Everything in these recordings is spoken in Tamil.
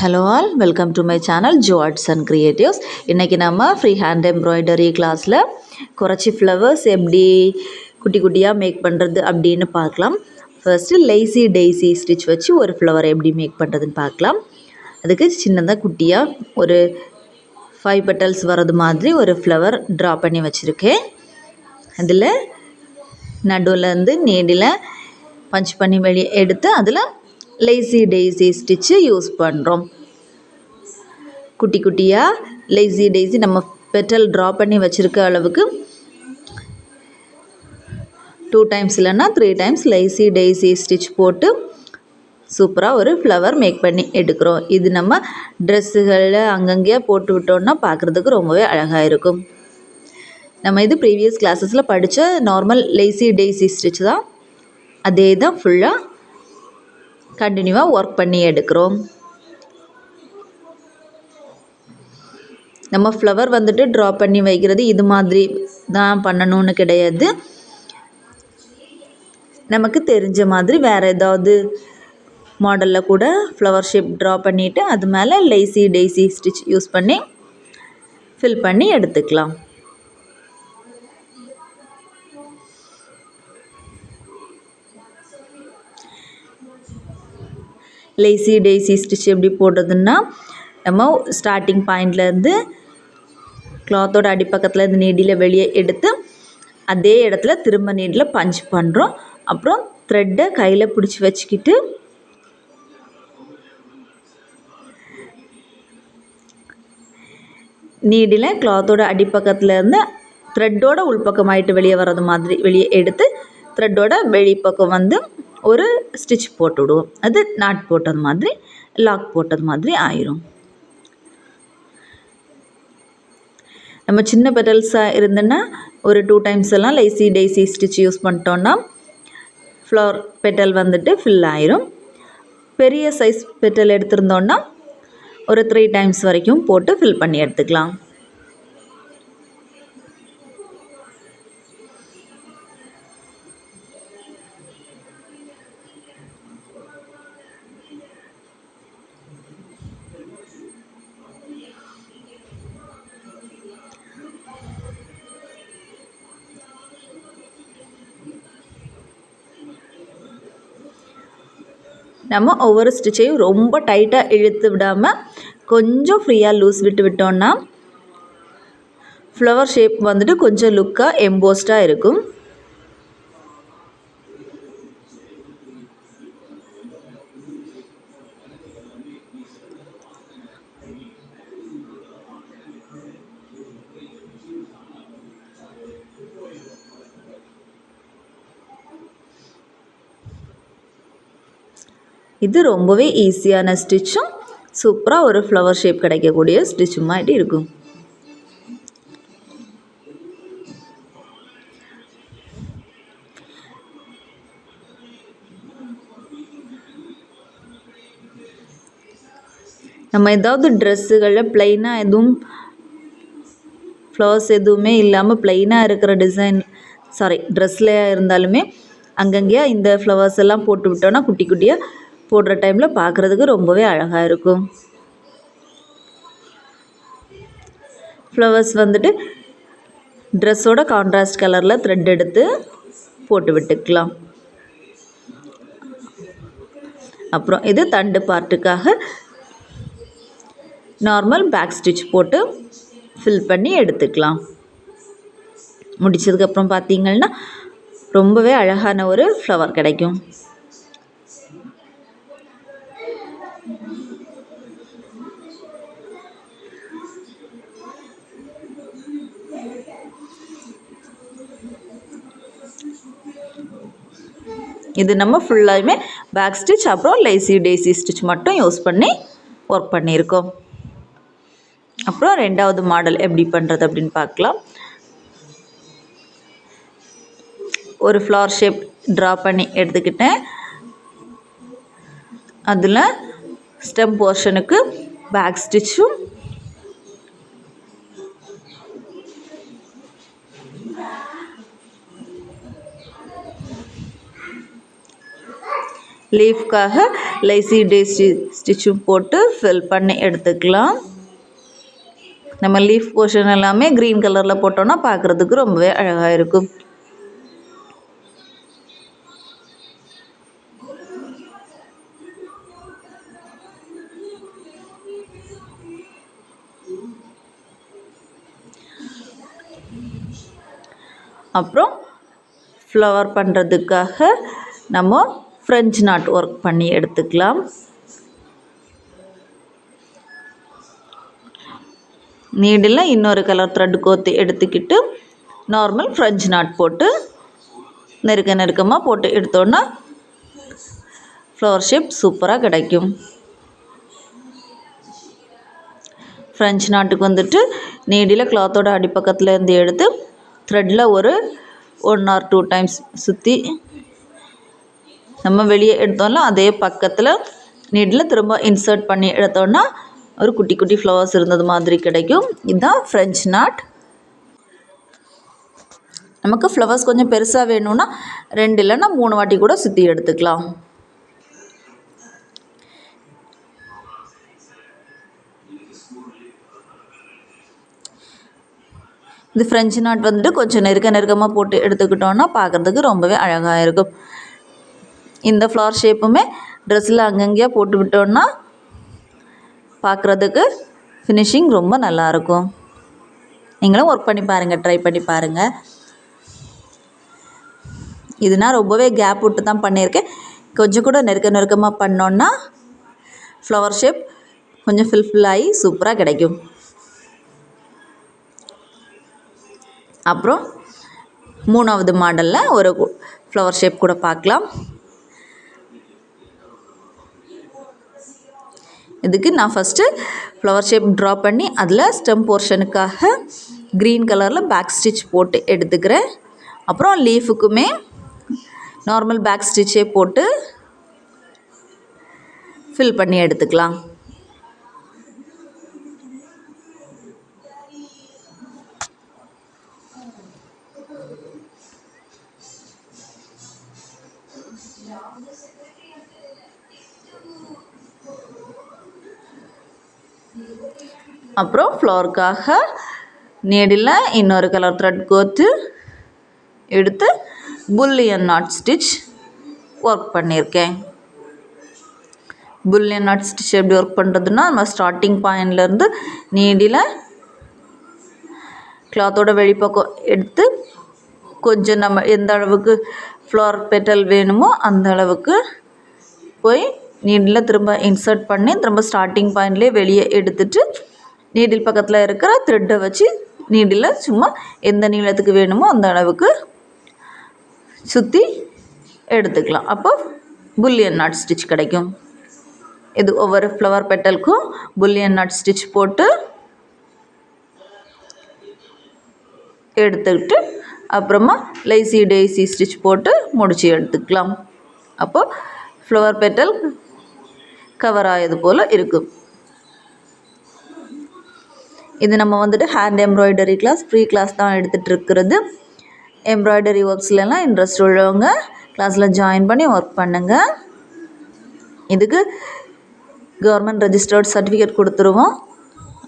Hello all, welcome to my channel Jo Arts and Creatives. இன்னைக்கு நம்ம ஃப்ரீ ஹேண்ட் எம்ப்ராய்டரி கிளாஸில் குறைச்சி ஃப்ளவர்ஸ் எப்படி குட்டி குட்டியாக மேக் பண்ணுறது அப்படின்னு பார்க்கலாம். ஃபர்ஸ்ட்டு லேசி டெய்ஸி ஸ்டிச் வச்சு ஒரு ஃப்ளவர் எப்படி மேக் பண்ணுறதுன்னு பார்க்கலாம். அதுக்கு சின்னதாக குட்டியாக ஒரு 5 பெட்டல்ஸ் வர்றது மாதிரி ஒரு ஃப்ளவர் ட்ரா பண்ணி வச்சுருக்கேன். அதில் நடுவுலேருந்து நீடில் பஞ்ச் பண்ணி வெளியே எடுத்து அதில் லேசி டெய்ஸி ஸ்டிச்சு யூஸ் பண்ணுறோம். குட்டி குட்டியாக லேசி டெய்ஸி நம்ம பெட்டல் ட்ரா பண்ணி வச்சுருக்க அளவுக்கு 2 டைம்ஸ் இல்லைன்னா 3 டைம்ஸ் லேசி டெய்ஸி ஸ்டிச் போட்டு சூப்பராக ஒரு ஃப்ளவர் மேக் பண்ணி எடுக்கிறோம். இது நம்ம ட்ரெஸ்ஸுகளில் அங்கங்கேயே போட்டு விட்டோம்னா பார்க்குறதுக்கு ரொம்பவே அழகாக இருக்கும். நம்ம இது ப்ரீவியஸ் கிளாஸஸில் படித்த நார்மல் லேசி டெய்ஸி ஸ்டிச் தான். அதே தான் ஃபுல்லாக கண்டினியூவாக ஒர்க் பண்ணி எடுக்கிறோம். நம்ம ஃப்ளவர் வந்துட்டு ட்ரா பண்ணி வைக்கிறது இது மாதிரி தான் பண்ணணும்னு கிடையாது. நமக்கு தெரிஞ்ச மாதிரி வேறு ஏதாவது மாடலில் கூட ஃப்ளவர் ஷேப் ட்ரா பண்ணிவிட்டு அது மேலே லேசி டெய்ஸி ஸ்டிச் யூஸ் பண்ணி ஃபில் பண்ணி எடுத்துக்கலாம். லேசி டெய்ஸி ஸ்டிச் எப்படி போடுறதுன்னா, நம்ம ஸ்டார்டிங் பாயிண்ட்லேருந்து கிளாத்தோட அடிப்பக்கத்தில் இருந்து நீடியில் வெளியே எடுத்து அதே இடத்துல திரும்ப நீடில் பஞ்ச் பண்ணுறோம். அப்புறம் த்ரெட்டை கையில் பிடிச்சி வச்சுக்கிட்டு நீடில் கிளாத்தோட அடிப்பக்கத்துலேருந்து த்ரெட்டோட உள்பக்கமாயிட்டு வெளியே வர்றது மாதிரி வெளியே எடுத்து த்ரெட்டோட வெளிப்பக்கம் வந்து ஒரு ஸ்டிச் போட்டு விடுவோம். அது நாட் போட்டது மாதிரி லாக் போட்டது மாதிரி ஆயிரும். நம்ம சின்ன பெட்டல்ஸாக இருந்துன்னா ஒரு 2 டைம்ஸ் எல்லாம் லேசி டெய்ஸி ஸ்டிச் யூஸ் பண்ணிட்டோன்னா ஃப்ளவர் பெட்டல் வந்துட்டு ஃபில் ஆயிரும். பெரிய சைஸ் பெட்டல் எடுத்திருந்தோன்னா ஒரு 3 டைம்ஸ் வரைக்கும் போட்டு ஃபில் பண்ணி எடுத்துக்கலாம். நம்ம ஒவ்வொரு ஸ்டிச்சையும் ரொம்ப டைட்டாக இழுத்து விடாமல் கொஞ்சம் ஃப்ரீயாக லூஸ் விட்டோன்னா ஃப்ளவர் ஷேப் வந்துட்டு கொஞ்சம் லுக்காக எம்போஸ்டாக இருக்கும். இது ரொம்பவே ஈஸியான ஸ்டிச்சும் சூப்பராக ஒரு ஃப்ளவர் ஷேப் கிடைக்கக்கூடிய ஸ்டிச்சும் மாதிரி இருக்கும். நம்ம ஏதாவது ட்ரெஸ்ஸுகளில் ப்ளைனாக எதுவும் ஃப்ளவர்ஸ் எதுவுமே இல்லாமல் ப்ளைனாக இருக்கிற ட்ரெஸ்ஸில் இருந்தாலுமே அங்கங்கேயே இந்த ஃப்ளவர்ஸ் எல்லாம் போட்டு விட்டோன்னா குட்டி குட்டியாக போடுற டைமில் பார்க்குறதுக்கு ரொம்பவே அழகாக இருக்கும். ஃப்ளவர்ஸ் வந்துட்டு ட்ரெஸ்ஸோட கான்ட்ராஸ்ட் கலரில் த்ரெட் எடுத்து போட்டு விட்டுக்கலாம். அப்புறம் இது தண்டு பார்ட்டுக்காக நார்மல் பேக் ஸ்டிச் போட்டு ஃபில் பண்ணி எடுத்துக்கலாம். முடித்ததுக்கப்புறம் பார்த்திங்கன்னா ரொம்பவே அழகான ஒரு ஃப்ளவர் கிடைக்கும். இது நம்ம ஃபுல்லாகவே பேக் ஸ்டிச் அப்புறம் லேசி டெய்ஸி ஸ்டிச் மட்டும் யூஸ் பண்ணி ஒர்க் பண்ணியிருக்கோம். அப்புறம் ரெண்டாவது மாடல் எப்படி பண்ணுறது அப்படின்னு பார்க்கலாம். ஒரு ஃப்ளவர் ஷேப் ட்ரா பண்ணி எடுத்துக்கிட்டேன். அதில் ஸ்டெம் போர்ஷனுக்கு பேக் ஸ்டிச்சும் லீஃப்காக லேசி டே ஸ்டிச்சும் போட்டு ஃபில் பண்ணி எடுத்துக்கலாம். நம்ம லீஃப் போர்ஷன் எல்லாமே க்ரீன் கலரில் போட்டோன்னா பார்க்குறதுக்கு ரொம்பவே அழகாக இருக்கும். அப்புறம் ஃப்ளவர் பண்ணுறதுக்காக நம்ம ஃப்ரெஞ்ச் நாட் ஒர்க் பண்ணி எடுத்துக்கலாம். நீடில் இன்னொரு கலர் த்ரெட் கோர்த்து எடுத்துக்கிட்டு நார்மல் ஃப்ரெஞ்ச் நாட் போட்டு நெருக்கமாக போட்டு எடுத்தோன்னா ஃப்ளவர் ஷேப் சூப்பராக கிடைக்கும். ஃப்ரெஞ்ச் நாட்டுக்கு வந்துட்டு நீடில் கிளாத்தோட அடிப்பக்கத்தில் இருந்து எடுத்து த்ரெட்டில் ஒரு 1 or 2 டைம்ஸ் சுற்றி நம்ம வெளியே எடுத்தோம்னா அதே பக்கத்தில் நீடில் திரும்ப இன்சர்ட் பண்ணி எடுத்தோன்னா ஒரு குட்டி குட்டி ஃப்ளவர்ஸ் இருந்தது மாதிரி கிடைக்கும். இதுதான் ஃப்ரெஞ்ச் நாட். நமக்கு ஃப்ளவர்ஸ் கொஞ்சம் பெருசாக வேணும்னா 2 இல்லைன்னா 3 வாட்டி கூட சுற்றி எடுத்துக்கலாம். இது ஃப்ரெஞ்ச் நாட் வந்துட்டு கொஞ்சம் நெருக்கமாக போட்டு எடுத்துக்கிட்டோன்னா பார்க்குறதுக்கு ரொம்பவே அழகாக இருக்கும். இந்த ஃப்ளவர் ஷேப்புமே ட்ரெஸ்ஸில் அங்கங்கேயே போட்டு விட்டோன்னா பார்க்குறதுக்கு ஃபினிஷிங் ரொம்ப நல்லாயிருக்கும். நீங்களும் ஒர்க் பண்ணி பாருங்கள், ட்ரை பண்ணி பாருங்கள். இது நான் ரொம்பவே கேப் விட்டு தான் பண்ணியிருக்கேன். கொஞ்சம் கூட நெருக்கமாக பண்ணோன்னா ஃப்ளவர் ஷேப் கொஞ்சம் ஃபில் ஆகி சூப்பராக கிடைக்கும். அப்புறம் 3வது மாடலில் ஒரு ஃப்ளவர் ஷேப் கூட பார்க்கலாம். இதுக்கு நான் ஃபஸ்ட்டு ஃப்ளவர் ஷேப் ட்ரா பண்ணி அதில் ஸ்டெம் போர்ஷனுக்காக க்ரீன் கலரில் பேக் ஸ்டிச் போட்டு எடுத்துக்கிறேன். அப்புறம் லீஃபுக்குமே நார்மல் பேக் ஸ்டிச்சே போட்டு ஃபில் பண்ணி எடுத்துக்கலாம். அப்புறம் ஃப்ளவருக்காக நீடில் இன்னொரு கலர் த்ரெட் கோர்த்து எடுத்து புல்லியன் நாட் ஸ்டிச் ஒர்க் பண்ணியிருக்கேன். புல்லியன் நாட் ஸ்டிச் எப்படி ஒர்க் பண்ணுறதுன்னா, நம்ம ஸ்டார்டிங் பாயிண்ட்லேருந்து நீடில் கிளாத்தோட வெளிப்பக்கம் எடுத்து கொஞ்சம் நம்ம எந்த அளவுக்கு ஃப்ளவர் பெட்டல் வேணுமோ அந்த அளவுக்கு போய் நீடில் திரும்ப இன்சர்ட் பண்ணி திரும்ப ஸ்டார்டிங் பாயிண்ட்லேயே வெளியே எடுத்துட்டு நீடில் பக்கத்தில் இருக்கிற த்ரெட்டை வச்சு நீடில் சும்மா எந்த நீளத்துக்கு வேணுமோ அந்த அளவுக்கு சுற்றி எடுத்துக்கலாம். அப்போ புல்லியன் நாட் ஸ்டிச் கிடைக்கும். இது ஒவ்வொரு ஃப்ளவர் பெட்டலுக்கும் புல்லியன் நாட் ஸ்டிச் போட்டு எடுத்துக்கிட்டு அப்புறமா லேசி டேசி ஸ்டிச் போட்டு முடித்து எடுத்துக்கலாம். அப்போது ஃப்ளவர் பெட்டல் கவர் ஆயது போல் இருக்கும். இது நம்ம வந்துட்டு hand embroidery class free class தான் எடுத்துகிட்டு இருக்கிறது. எம்ப்ராய்டரி ஒர்க்ஸ்லாம் இன்ட்ரெஸ்ட் உள்ளவங்க கிளாஸில் ஜாயின் பண்ணி ஒர்க் பண்ணுங்கள். இதுக்கு கவர்மெண்ட் ரெஜிஸ்டர்ட் சர்டிஃபிகேட் கொடுத்துருவோம்.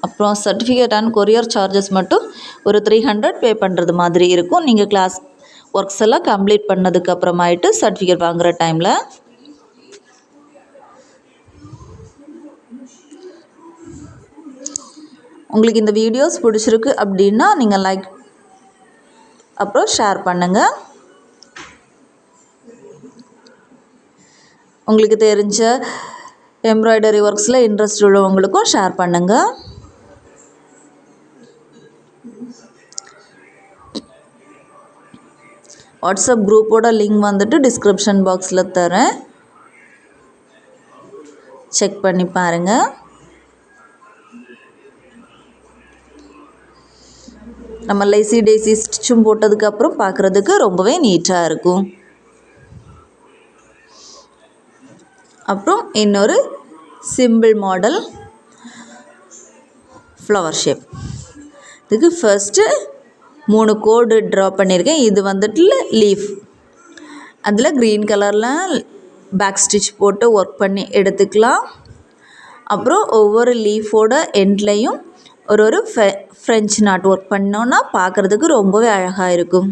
அப்புறம் சர்டிஃபிகேட் அண்ட் கொரியர் சார்ஜஸ் மட்டும் ஒரு 300 பே பண்ணுறது மாதிரி இருக்கும். நீங்கள் கிளாஸ் ஒர்க்ஸ் எல்லாம் கம்ப்ளீட் பண்ணதுக்கு அப்புறமாயிட்டு சர்டிஃபிகேட் வாங்குகிற டைமில். உங்களுக்கு இந்த வீடியோஸ் பிடிச்சிருக்கு அப்படின்னா நீங்கள் லைக் அப்புறம் ஷேர் பண்ணுங்கள். உங்களுக்கு தெரிஞ்ச எம்ப்ராய்டரி ஒர்க்ஸில் இன்ட்ரெஸ்ட் உள்ளவங்களுக்கும் ஷேர் பண்ணுங்கள். வாட்ஸ்அப் குரூப்போட லிங்க் வந்துட்டு டிஸ்கிரிப்ஷன் பாக்ஸில் தரேன், செக் பண்ணி பாருங்கள். நம்ம லேசி டேசி ஸ்டிச்சும் போட்டதுக்கப்புறம் பார்க்குறதுக்கு ரொம்பவே நீட்டாக இருக்கும். அப்புறம் இன்னொரு சிம்பிள் மாடல் ஃப்ளவர் ஷேப். இதுக்கு ஃபர்ஸ்ட்டு 3 கோடு ட்ரா பண்ணியிருக்கேன். இது வந்துட்டு லீஃப், அதில் க்ரீன் கலரில் பேக் ஸ்டிச் போட்டு ஒர்க் பண்ணி எடுத்துக்கலாம். அப்புறம் ஒவ்வொரு லீஃபோட எண்ட்லேயும் ஒரு ஃப்ரெஞ்ச் நாட் ஒர்க் பண்ணோன்னா பார்க்குறதுக்கு ரொம்பவே அழகாக இருக்கும்.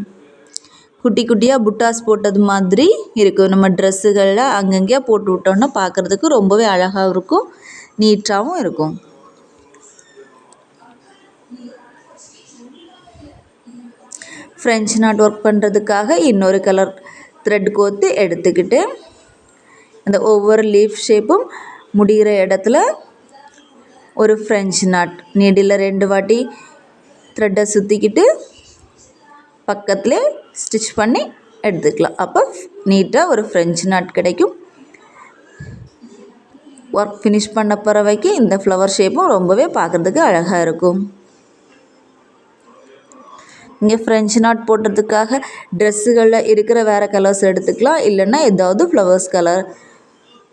குட்டி குட்டியாக புட்டாஸ் போட்டது மாதிரி இருக்கும். நம்ம ட்ரெஸ்ஸுகளில் அங்கங்கேயே போட்டு விட்டோன்னா பார்க்குறதுக்கு ரொம்பவே அழகாகவும் இருக்கும், நீட்டாகவும் இருக்கும். ஃப்ரெஞ்ச் நாட் ஒர்க் பண்ணுறதுக்காக இன்னொரு கலர் த்ரெட் கோர்த்து எடுத்துக்கிட்டு அந்த ஒவ்வொரு லீஃப் ஷேப்பும் முடிகிற இடத்துல ஒரு ஃப்ரெஞ்ச் நாட் நீடில் 2 வாட்டி த்ரெட்டை சுற்றிக்கிட்டு பக்கத்துலேயே ஸ்டிச் பண்ணி எடுத்துக்கலாம். அப்போ நீட்டாக ஒரு ஃப்ரெஞ்ச் நாட் கிடைக்கும். ஒர்க் ஃபினிஷ் பண்ண பிறவைக்கு இந்த ஃப்ளவர் ஷேப்பும் ரொம்பவே பார்க்குறதுக்கு அழகாக இருக்கும். இங்கே ஃப்ரெஞ்ச் நாட் போடுறதுக்காக ட்ரெஸ்ஸுகளில் இருக்கிற வேறு கலர்ஸ் எடுத்துக்கலாம், இல்லைன்னா ஏதாவது ஃப்ளவர்ஸ் கலர்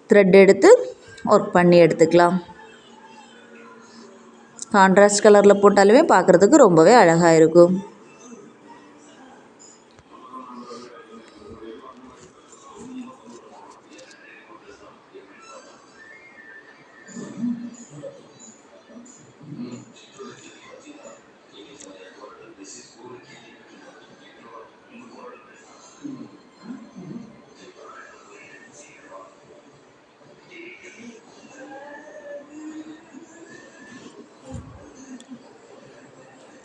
த்ரெட் எடுத்து ஒர்க் பண்ணி எடுத்துக்கலாம். கான்ட்ராஸ்ட் கலரில் போட்டாலுமே பார்க்குறதுக்கு ரொம்பவே அழகாக இருக்கும்.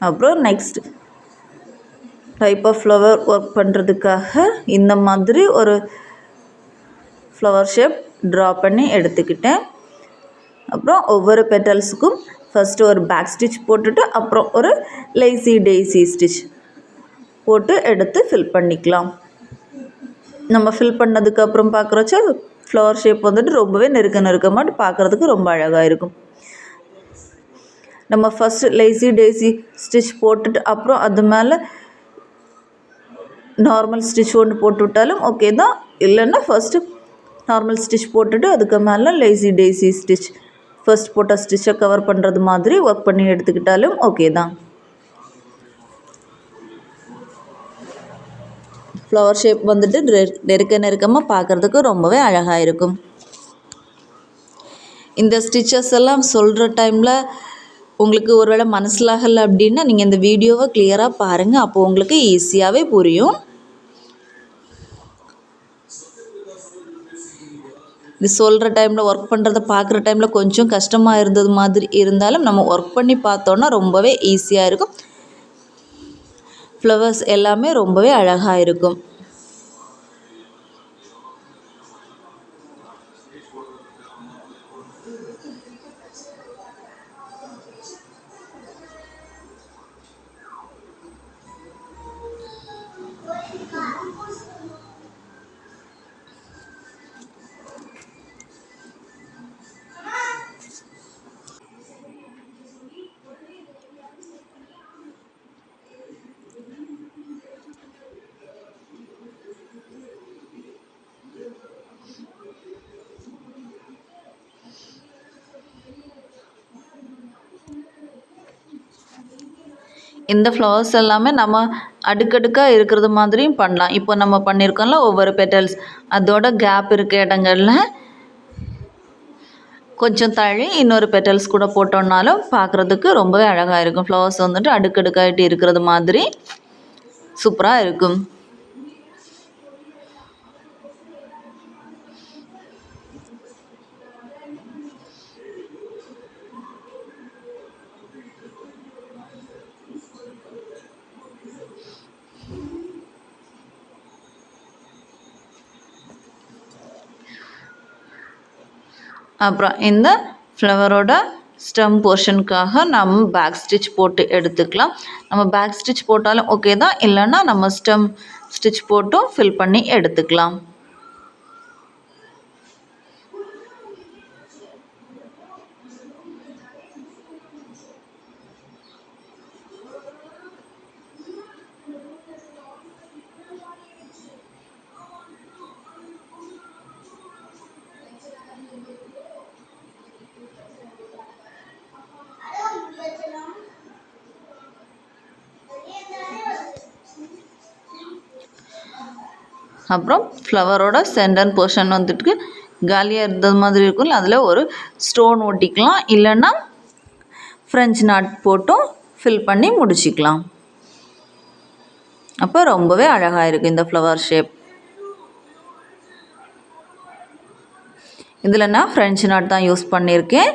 அப்புறம் next type of flower work பண்ணுறதுக்காக இந்த மாதிரி ஒரு ஃப்ளவர் ஷேப் ட்ரா பண்ணி எடுத்துக்கிட்டேன். அப்புறம் ஒவ்வொரு பெட்டல்ஸுக்கும் ஃபஸ்ட்டு ஒரு பேக் ஸ்டிச் போட்டுட்டு அப்புறம் ஒரு லேசி டெய்ஸி ஸ்டிச் போட்டு எடுத்து ஃபில் பண்ணிக்கலாம். நம்ம ஃபில் பண்ணதுக்கப்புறம் பார்க்குறச்ச ஃப்ளவர் ஷேப் வந்துட்டு ரொம்பவே நெருக்கமாக பார்க்குறதுக்கு ரொம்ப அழகாக இருக்கும். நம்ம ஃபஸ்ட்டு லேசி டெய்ஸி ஸ்டிச் போட்டுட்டு அப்புறம் அது மேலே நார்மல் ஸ்டிச் ஒன்று போட்டு விட்டாலும் ஓகே தான், இல்லைன்னா ஃபஸ்ட்டு நார்மல் ஸ்டிச் போட்டுட்டு அதுக்கு மேலே லேசி டெய்ஸி ஸ்டிச் ஃபஸ்ட் போட்ட ஸ்டிச்சை கவர் பண்ணுறது மாதிரி ஒர்க் பண்ணி எடுத்துக்கிட்டாலும் ஓகே தான். ஃப்ளவர் ஷேப் வந்துட்டு நெருக்கமாக பார்க்குறதுக்கு ரொம்பவே அழகாக இருக்கும். இந்த ஸ்டிச்சஸ் எல்லாம் சொல்கிற டைமில் உங்களுக்கு ஒருவேளை மனசிலாகலை அப்படின்னா நீங்கள் இந்த வீடியோவை கிளியராக பாருங்கள், அப்போது உங்களுக்கு ஈஸியாகவே புரியும். இது சொல்கிற டைமில் ஒர்க் பண்ணுறதை பார்க்குற டைமில் கொஞ்சம் கஷ்டமாக இருந்தது மாதிரி இருந்தாலும் நம்ம ஒர்க் பண்ணி பார்த்தோன்னா ரொம்பவே ஈஸியாக இருக்கும். ஃப்ளவர்ஸ் எல்லாமே ரொம்பவே அழகாக இருக்கும். இந்த ஃப்ளவர்ஸ் எல்லாமே நம்ம அடுக்கடுக்காக இருக்கிறது மாதிரியும் பண்ணலாம். இப்போ நம்ம பண்ணியிருக்கோம்ல ஒவ்வொரு பெட்டல்ஸ், அதோட கேப் இருக்க இடங்களில் கொஞ்சம் தள்ளி இன்னொரு பெட்டல்ஸ் கூட போட்டோம்னாலும் பார்க்குறதுக்கு ரொம்பவே அழகாக இருக்கும். ஃப்ளவர்ஸ் வந்துட்டு அடுக்கடுக்காகிட்டு இருக்கிறது மாதிரி சூப்பராக இருக்கும். அப்புறம் இந்த ஃப்ளவரோட ஸ்டெம் போர்ஷனுக்காக நம்ம பேக் ஸ்டிச் போட்டு எடுத்துக்கலாம். நம்ம பேக் ஸ்டிச் போட்டாலும் ஓகே தான், இல்லைன்னா நம்ம ஸ்டெம் ஸ்டிச் போட்டும் ஃபில் பண்ணி எடுத்துக்கலாம். அப்புறம் ஃப்ளவரோட சென்டர் போர்ஷன் வந்துட்டு காலியாக இருந்தது மாதிரி இருக்கும்ல, அதில் ஒரு ஸ்டோன் ஒட்டிக்கலாம், இல்லைன்னா ஃப்ரெஞ்ச் நாட் போட்டும் ஃபில் பண்ணி முடிச்சிக்கலாம். அப்போ ரொம்பவே அழகாக இருக்குது இந்த ஃப்ளவர் ஷேப். இதில் நான் ஃப்ரெஞ்ச் நாட் தான் யூஸ் பண்ணியிருக்கேன்.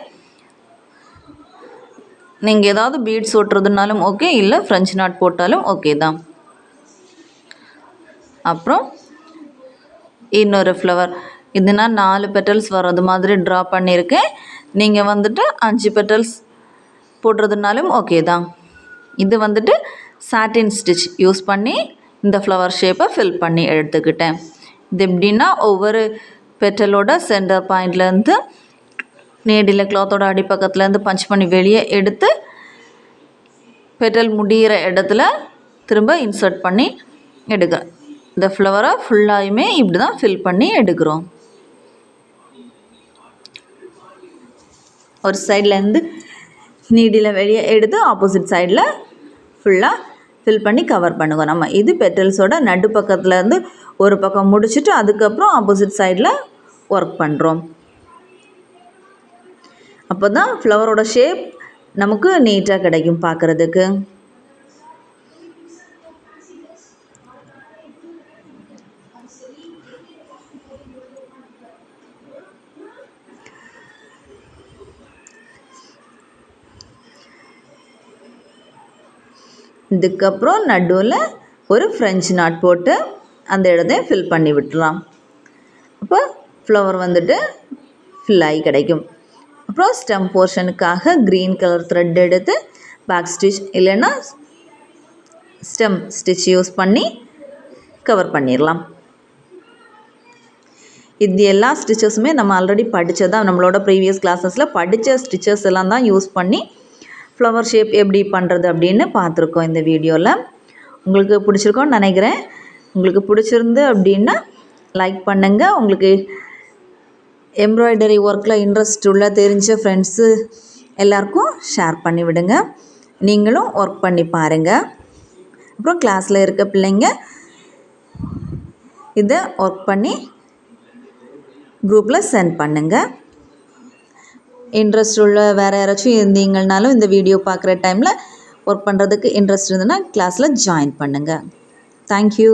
நீங்கள் ஏதாவது பீட்ஸ் ஒட்டுறதுனாலும் ஓகே, இல்லை ஃப்ரெஞ்ச் நாட் போட்டாலும் ஓகே தான். அப்புறம் இன்னொரு ஃப்ளவர், இது நான் 4 பெட்டல்ஸ் வர்றது மாதிரி ட்ரா பண்ணியிருக்கேன். நீங்கள் வந்துட்டு 5 பெட்டல்ஸ் போடுறதுனாலும் ஓகே தான். இது வந்துட்டு சாட்டின் ஸ்டிச் யூஸ் பண்ணி இந்த ஃப்ளவர் ஷேப்பை ஃபில் பண்ணி எடுத்துக்கிட்டேன். இது எப்படின்னா, ஒவ்வொரு பெட்டலோட சென்டர் பாயிண்ட்லேருந்து நீடில் கிளாத்தோட அடிப்பக்கத்துலேருந்து பஞ்ச் பண்ணி வெளியே எடுத்து பெட்டல் முடிகிற இடத்துல திரும்ப இன்சர்ட் பண்ணி எடுக்கிறேன். இந்த ஃப்ளவரை ஃபுல்லாயுமே இப்படி தான் ஃபில் பண்ணி எடுக்கிறோம். ஒரு சைட்லேருந்து நீடில் வெளியே எடுத்து ஆப்போசிட் சைடில் ஃபுல்லாக ஃபில் பண்ணி கவர் பண்ணுவோம். நம்ம இது பெட்டல்ஸோட நடு பக்கத்துலேருந்து ஒரு பக்கம் முடிச்சுட்டு அதுக்கப்புறம் ஆப்போசிட் சைடில் ஒர்க் பண்ணுறோம். அப்போ தான் ஃப்ளவரோட ஷேப் நமக்கு நீட்டாக கிடைக்கும் பார்க்குறதுக்கு. இதுக்கப்புறம் நடுவில் ஒரு ஃப்ரெஞ்ச் நாட் போட்டு அந்த இடத்தையும் ஃபில் பண்ணி விட்டுலாம். அப்போ ஃப்ளவர் வந்துட்டு ஃபில் ஆகி கிடைக்கும். அப்புறம் ஸ்டெம் போர்ஷனுக்காக க்ரீன் கலர் த்ரெட் எடுத்து பேக் ஸ்டிச் இல்லைன்னா ஸ்டெம் ஸ்டிச் யூஸ் பண்ணி கவர் பண்ணிடலாம். இது எல்லா ஸ்டிச்சஸுமே நம்ம ஆல்ரெடி படித்ததான், நம்மளோட ப்ரீவியஸ் கிளாஸஸில் படித்த ஸ்டிச்சஸ் எல்லாம் தான் யூஸ் பண்ணி ஃப்ளவர் ஷேப் எப்படி பண்ணுறது அப்படின்னு பார்த்துருக்கோம் இந்த வீடியோவில். உங்களுக்கு பிடிச்சிருக்கோன்னு நினைக்கிறேன். உங்களுக்கு பிடிச்சிருந்து அப்படின்னா லைக் பண்ணுங்கள். உங்களுக்கு எம்ப்ராய்டரி ஒர்க்கில் இன்ட்ரெஸ்ட் உள்ள தெரிஞ்ச ஃப்ரெண்ட்ஸு எல்லாருக்கும் ஷேர் பண்ணி விடுங்க. நீங்களும் ஒர்க் பண்ணி பாருங்கள். அப்புறம் கிளாஸில் இருக்க பிள்ளைங்க இதை ஒர்க் பண்ணி குரூப்பில் சென்ட் பண்ணுங்கள். இன்ட்ரெஸ்ட் உள்ள வேறு யாராச்சும் இருந்தீங்கன்னாலும் இந்த வீடியோ பார்க்குற டைமில் ஒர்க் பண்ணுறதுக்கு இன்ட்ரெஸ்ட் இருந்ததுன்னா கிளாஸில் ஜாயின் பண்ணுங்கள். தேங்க்யூ.